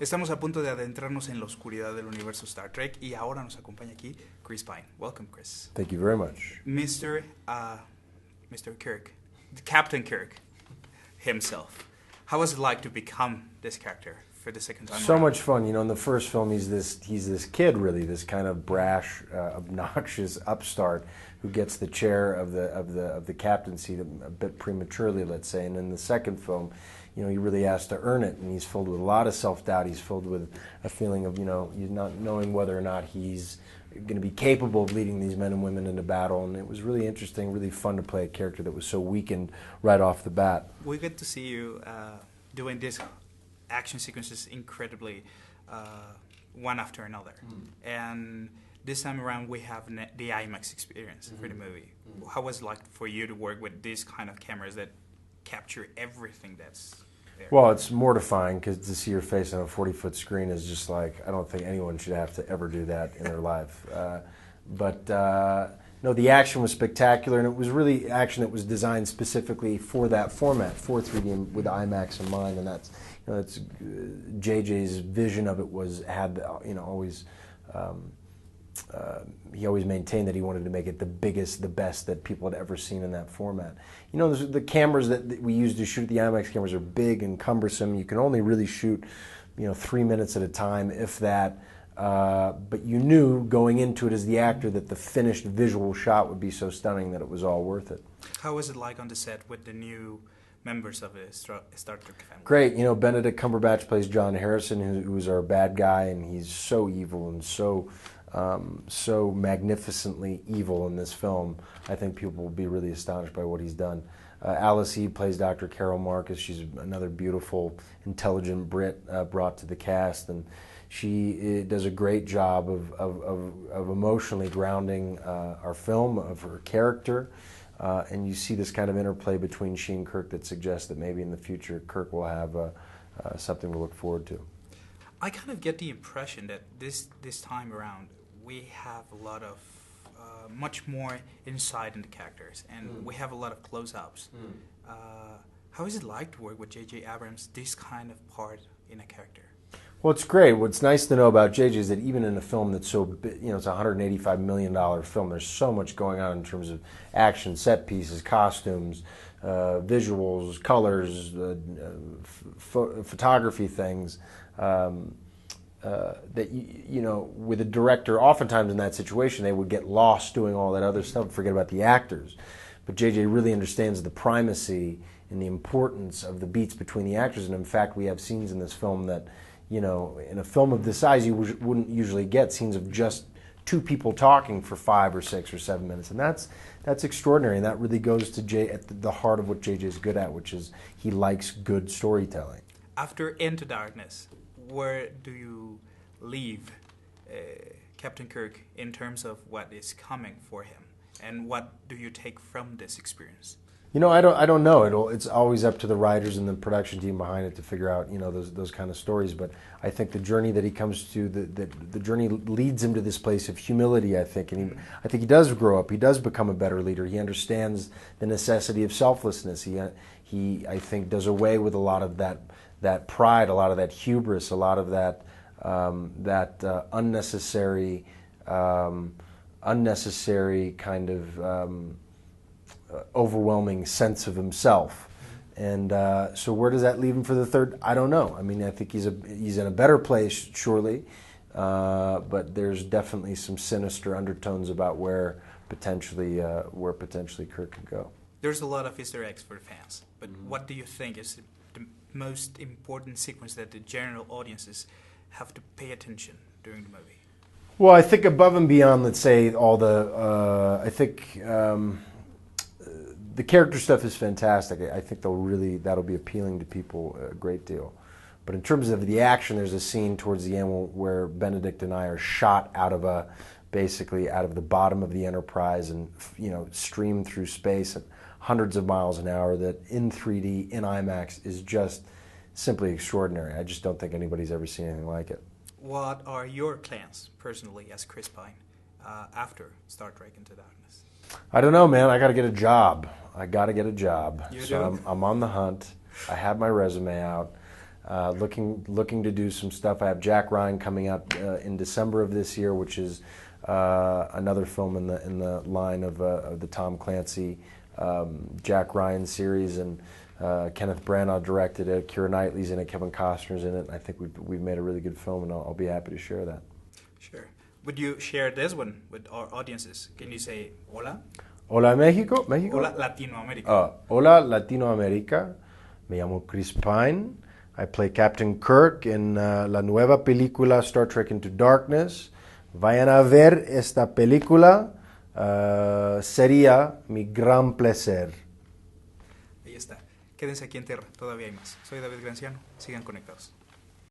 Estamos a punto de adentrarnos en la oscuridad del universo Star Trek y ahora nos acompaña aquí Chris Pine. Welcome, Chris. Thank you very much. Mr. Kirk, Captain Kirk himself. How was it like to become this character for the second time So around? much fun. You know, in the first film, he's this kid, really, this kind of brash, obnoxious upstart who gets the chair of the captaincy a bit prematurely, let's say. And in the second film, you know, he really has to earn it, and he's filled with a lot of self-doubt. He's filled with a feeling of, you know, he's not knowing whether or not he's going to be capable of leading these men and women into battle. And it was really interesting, really fun to play a character that was so weakened right off the bat. We get to see you doing these action sequences incredibly one after another. And this time around we have the IMAX experience for the movie. How was it like for you to work with these kind of cameras that capture everything that's there? Well, it's mortifying because to see your face on a 40-foot screen is just like, I don't think anyone should have to ever do that in their life. No, the action was spectacular, and it was really action that was designed specifically for that format, for 3D and with IMAX in mind, and that's, you know, that's JJ's vision of it had, you know, always. He always maintained that he wanted to make it the biggest, the best that people had ever seen in that format. You know, the cameras that we use to shoot, the IMAX cameras, are big and cumbersome. You can only really shoot, you know, 3 minutes at a time, if that. But you knew going into it as the actor that the finished visual shot would be so stunning that it was all worth it. How was it like on the set with the new members of the Star Trek family? Great. You know, Benedict Cumberbatch plays John Harrison, who's our bad guy, and he's so evil and so magnificently evil in this film. I think people will be really astonished by what he's done. Alice Eve plays Dr. Carol Marcus. She's another beautiful, intelligent Brit brought to the cast, and she does a great job of emotionally grounding our film, of her character. And you see this kind of interplay between she and Kirk that suggests that maybe in the future Kirk will have something to look forward to. I kind of get the impression that this time around we have a lot of much more insight in the characters, and we have a lot of close-ups. How is it like to work with J.J. Abrams, this kind of part in a character? Well, it's great. What's nice to know about J.J. is that even in a film that's so, you know, it's a $185 million film, there's so much going on in terms of action, set pieces, costumes, visuals, colors, photography things, that, you know, with a director, oftentimes in that situation, they would get lost doing all that other stuff and forget about the actors. But J.J. really understands the primacy and the importance of the beats between the actors. And in fact, we have scenes in this film that, you know, in a film of this size, you wouldn't usually get scenes of just two people talking for 5 or 6 or 7 minutes. And that's extraordinary. And that really goes to at the heart of what J.J. is good at, which is he likes good storytelling. After Into Darkness, where do you leave Captain Kirk in terms of what is coming for him, and what do you take from this experience? You know, I don't know. It's always up to the writers and the production team behind it to figure out, you know, those kind of stories. But I think the journey that he comes to, the journey leads him to this place of humility, I think. And I think he does grow up. He does become a better leader. He understands the necessity of selflessness. He I think, does away with a lot of that pride, a lot of that hubris, a lot of that unnecessary kind of overwhelming sense of himself. And so where does that leave him for the third? I don't know. I mean, I think he's in a better place, surely, but there's definitely some sinister undertones about where potentially Kirk could go. There's a lot of Easter eggs for the fans, but what do you think is the most important sequence that the general audiences have to pay attention during the movie? Well, I think above and beyond, let's say, all the, the character stuff is fantastic. I think that'll be appealing to people a great deal. But in terms of the action, there's a scene towards the end where Benedict and I are shot basically out of the bottom of the Enterprise and, you know, streamed through space at hundreds of miles an hour, that in 3D, in IMAX, is just simply extraordinary. I just don't think anybody's ever seen anything like it. What are your plans, personally, as Chris Pine, after Star Trek Into Darkness? I don't know, man. I got to get a job. You so I'm on the hunt. I have my resume out. Looking to do some stuff. I have Jack Ryan coming out in December of this year, which is another film in the line of the Tom Clancy Jack Ryan series, and Kenneth Branagh directed it. Keira Knightley's in it. Kevin Costner's in it. And I think we've made a really good film, and I'll be happy to share that. Sure. Would you share this one with our audiences? Can you say hola? Hola México, México. Hola Latinoamérica. Hola Latinoamérica. Me llamo Chris Pine. I play Captain Kirk in la nueva película Star Trek Into Darkness. Vayan a ver esta película. Sería mi gran placer. Ahí está. Quédense aquí en Tierra, todavía hay más. Soy David Granciano, sigan conectados.